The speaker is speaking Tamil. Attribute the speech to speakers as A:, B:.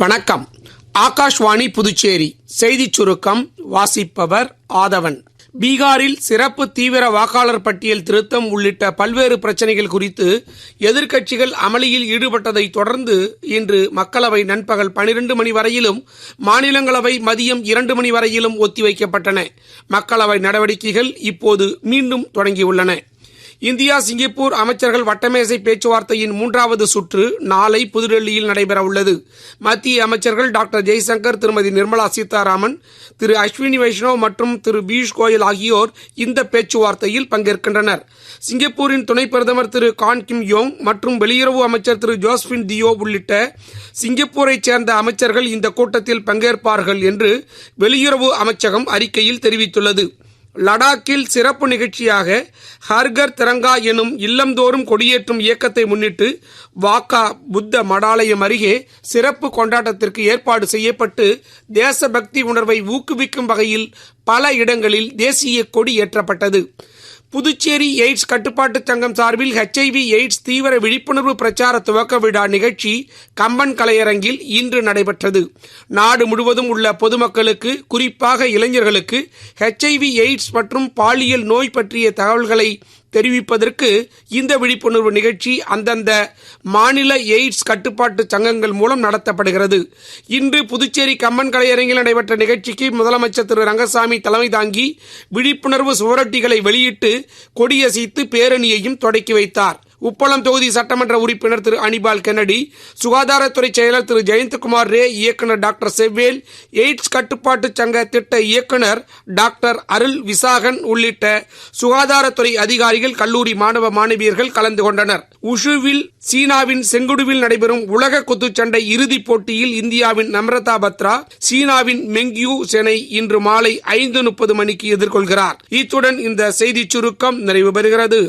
A: வணக்கம். ஆகாஷ்வாணி புதுச்சேரி செய்திச் சுருக்கம் வாசிப்பவர் ஆதவன். பீகாரில் சிறப்பு தீவிர வாக்காளர் பட்டியல் திருத்தம் உள்ளிட்ட பல்வேறு பிரச்சினைகள் குறித்து எதிர்க்கட்சிகள் அமளியில் ஈடுபட்டதை தொடர்ந்து இன்று மக்களவை நண்பகல் 12 மணி வரையிலும் மாநிலங்களவை மதியம் 2 மணி வரையிலும் ஒத்திவைக்கப்பட்டன. மக்களவை நடவடிக்கைகள் இப்போது மீண்டும் தொடங்கியுள்ளன. இந்தியா சிங்கப்பூர் அமைச்சர்கள் வட்டமேசை பேச்சுவார்த்தையின் 3வது சுற்று நாளை புதுடெல்லியில் நடைபெறவுள்ளது. மத்திய அமைச்சர்கள் டாக்டர் ஜெய்சங்கர், திருமதி நிர்மலா சீதாராமன், திரு அஸ்வினி வைஷ்ணவ் மற்றும் திரு பியூஷ் கோயல் ஆகியோர் இந்த பேச்சுவார்த்தையில் பங்கேற்கின்றனர். சிங்கப்பூரின் துணை பிரதமர் திரு கான் கிம் யோங் மற்றும் வெளியுறவு அமைச்சர் திரு ஜோஸ்பின் தியோ உள்ளிட்ட சிங்கப்பூரைச் சேர்ந்த அமைச்சர்கள் இந்த கூட்டத்தில் பங்கேற்பார்கள் என்று வெளியுறவு அமைச்சகம் அறிக்கையில் தெரிவித்துள்ளது. லடாக்கில் சிறப்பு நிகழ்ச்சியாக ஹர்கர் திரங்கா எனும் இல்லந்தோறும் கொடியேற்றும் இயக்கத்தை முன்னிட்டு வாக்கா புத்த மடாலயம் அருகே சிறப்பு கொண்டாட்டத்திற்கு ஏற்பாடு செய்யப்பட்டு தேசபக்தி உணர்வை ஊக்குவிக்கும் வகையில் பல இடங்களில் தேசிய கொடி ஏற்றப்பட்டது. புதுச்சேரி எய்ட்ஸ் கட்டுப்பாட்டு சங்கம் சார்பில் HIV எய்ட்ஸ் தீவிர விழிப்புணர்வு பிரச்சார துவக்க விழா நிகழ்ச்சி கம்பன் கலையரங்கில் இன்று நடைபெற்றது. நாடு முழுவதும் உள்ள பொதுமக்களுக்கு, குறிப்பாக இளைஞர்களுக்கு HIV எய்ட்ஸ் மற்றும் பாலியல் நோய் பற்றிய தகவல்களை தெரிவிப்பதற்கு இந்த விழிப்புணர்வு நிகழ்ச்சி அந்தந்த மாநில எய்ட்ஸ் கட்டுப்பாட்டு சங்கங்கள் மூலம் நடத்தப்படுகிறது. இன்று புதுச்சேரி கம்பன் கலையரங்கில் நடைபெற்ற நிகழ்ச்சிக்கு முதலமைச்சர் திரு ரங்கசாமி தலைமை தாங்கி விழிப்புணர்வு சுவரொட்டிகளை வெளியிட்டு கொடியசைத்து பேரணியையும் தொடக்கி வைத்தார். உப்பளம் தொகுதி சட்டமன்ற உறுப்பினர் திரு அனிபால் கென்னடி, சுகாதாரத்துறை செயலர் திரு ஜெயந்த்குமார் ரே, இயக்குனர் டாக்டர் செவ்வேல், எய்ட்ஸ் கட்டுப்பாட்டு சங்க திட்ட இயக்குனர் டாக்டர் அருள் விசாகன் உள்ளிட்ட சுகாதாரத்துறை அதிகாரிகள், கல்லூரி மாணவ மாணவியர்கள் கலந்து கொண்டனர். உஷுவில் சீனாவின் செங்குடுவில் நடைபெறும் உலக குத்துச்சண்டை இறுதிப் போட்டியில் இந்தியாவின் நம்ரதா பத்ரா சீனாவின் மெங்யூ செனை இன்று மாலை 5:30 மணிக்கு எதிர்கொள்கிறார். இத்துடன் இந்த செய்திச் சுருக்கம் நிறைவு பெறுகிறது.